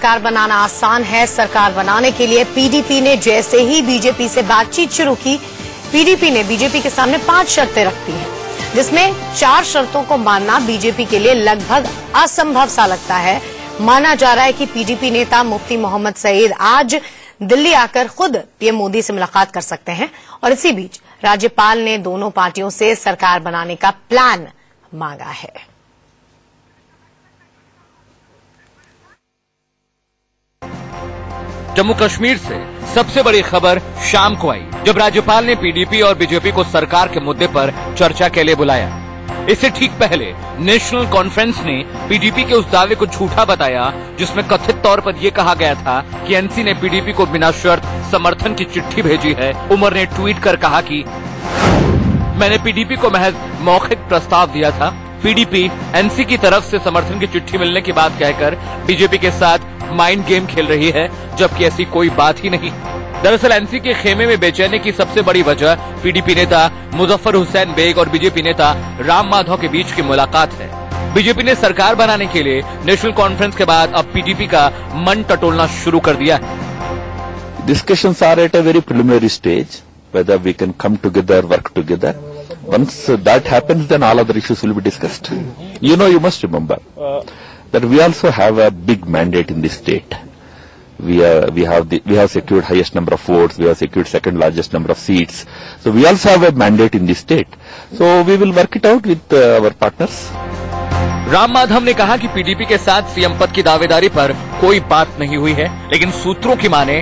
सरकार बनाना आसान है। सरकार बनाने के लिए पीडीपी ने जैसे ही बीजेपी से बातचीत शुरू की, पीडीपी ने बीजेपी के सामने 5 शर्तें रखती हैं, जिसमें 4 शर्तों को मानना बीजेपी के लिए लगभग असंभव सा लगता है। माना जा रहा है कि पीडीपी नेता मुफ्ती मोहम्मद सईद आज दिल्ली आकर खुद पीएम मोदी से मुलाकात कर सकते हैं और इसी बीच राज्यपाल ने दोनों पार्टियों से सरकार बनाने का प्लान मांगा है। जम्मू कश्मीर से सबसे बड़ी खबर शाम को आई, जब राज्यपाल ने पीडीपी और बीजेपी को सरकार के मुद्दे पर चर्चा के लिए बुलाया। इससे ठीक पहले नेशनल कॉन्फ्रेंस ने पीडीपी के उस दावे को झूठा बताया जिसमें कथित तौर पर यह कहा गया था कि एनसी ने पीडीपी को बिना शर्त समर्थन की चिट्ठी भेजी है। उमर ने ट्वीट कर कहा कि मैंने पीडीपी को महज मौखिक प्रस्ताव दिया था। पीडीपी एनसी की तरफ से समर्थन की चिट्ठी मिलने की बात कहकर बीजेपी के साथ माइंड गेम खेल रही है, जबकि ऐसी कोई बात ही नहीं। दरअसल एनसी के खेमे में बेचैनी की सबसे बड़ी वजह पीडीपी नेता मुजफ्फर हुसैन बेग और बीजेपी नेता राम माधव के बीच की मुलाकात है। बीजेपी ने सरकार बनाने के लिए नेशनल कॉन्फ्रेंस के बाद अब पीडीपी का मन टटोलना शुरू कर दिया है। Discussions are at a very preliminary stage, whether we can come together, work together. Once that happens, then all other issues will be discussed. You must remember that we also have a big mandate in this state. We have secured highest number of votes. We have secured second largest number of seats. So we also have a mandate in this state. So we will work it out with our partners. Ram Madhav ने कहा कि PDP के साथ CM पद की दावेदारी पर कोई बात नहीं हुई है, लेकिन सूत्रों की माने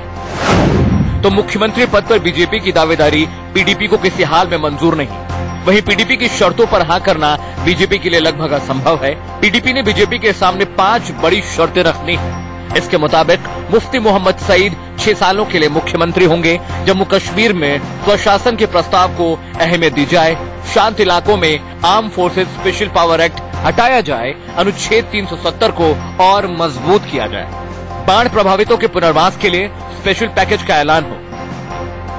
तो मुख्यमंत्री पद पर बीजेपी की दावेदारी पीडीपी को किसी हाल में मंजूर नहीं। वहीं पीडीपी की शर्तों पर हाँ करना बीजेपी के लिए लगभग असंभव है। पीडीपी ने बीजेपी के सामने 5 बड़ी शर्तें रखनी है। इसके मुताबिक मुफ्ती मोहम्मद सईद 6 सालों के लिए मुख्यमंत्री होंगे। जम्मू कश्मीर में स्वशासन के प्रस्ताव को अहमियत दी जाए। शांत इलाकों में arm forces special power act हटाया जाए। अनुच्छेद 370 को और मजबूत किया जाए। बाढ़ प्रभावितों के पुनर्वास के लिए स्पेशल पैकेज का ऐलान हो।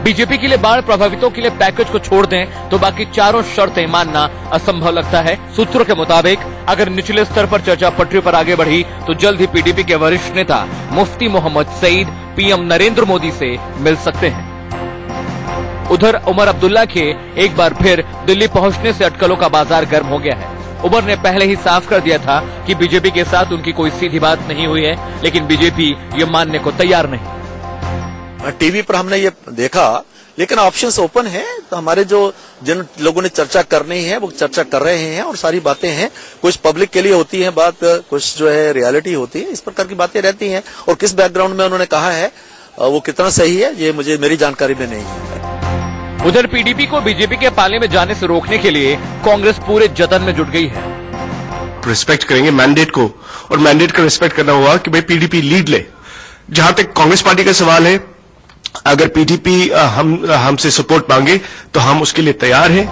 बीजेपी के लिए बाढ़ प्रभावितों के लिए पैकेज को छोड़ दें तो बाकी 4 शर्तें मानना असंभव लगता है। सूत्रों के मुताबिक अगर निचले स्तर पर चर्चा पटरी पर आगे बढ़ी तो जल्द ही पीडीपी के वरिष्ठ नेता मुफ्ती मोहम्मद सईद पीएम नरेंद्र मोदी से मिल सकते हैं। उधर उमर अब्दुल्ला के एक बार फिर दिल्ली पहुंचने से अटकलों का बाजार गर्म हो गया है। उमर ने पहले ही साफ कर दिया था कि बीजेपी के साथ उनकी कोई सीधी बात नहीं हुई है, लेकिन बीजेपी ये मानने को तैयार नहीं। टीवी पर हमने ये देखा, लेकिन ऑप्शंस ओपन है। तो हमारे जिन लोगों ने चर्चा करनी है वो चर्चा कर रहे हैं और सारी बातें हैं। कुछ पब्लिक के लिए होती है बात, कुछ जो है रियलिटी होती है। इस प्रकार की बातें रहती हैं और किस बैकग्राउंड में उन्होंने कहा है वो कितना सही है ये मेरी जानकारी में नहीं है। उधर पीडीपी को बीजेपी के पाले में जाने से रोकने के लिए कांग्रेस पूरे जतन में जुट गई है। रिस्पेक्ट करेंगे मैंडेट को, और मैंडेट का रिस्पेक्ट करना हुआ कि भाई पीडीपी लीड ले। जहां तक कांग्रेस पार्टी का सवाल है, अगर पीडीपी हमसे सपोर्ट मांगे तो हम उसके लिए तैयार हैं।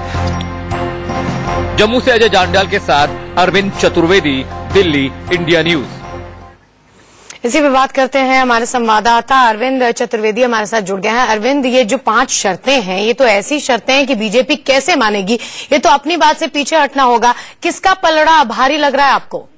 जम्मू से अजय जांडाल के साथ अरविंद चतुर्वेदी, दिल्ली, इंडिया न्यूज। इसी पे बात करते हैं, हमारे संवाददाता अरविंद चतुर्वेदी हमारे साथ जुड़ गए हैं। अरविंद, ये जो 5 शर्तें हैं, ये तो ऐसी शर्तें हैं कि बीजेपी कैसे मानेगी? ये तो अपनी बात से पीछे हटना होगा। किसका पलड़ा भारी लग रहा है आपको?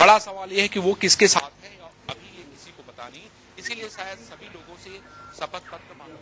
बड़ा सवाल यह है कि वो किसके साथ है, अभी ये किसी को पता नहीं। इसीलिए शायद सभी लोगों से शपथ पत्र मांगा।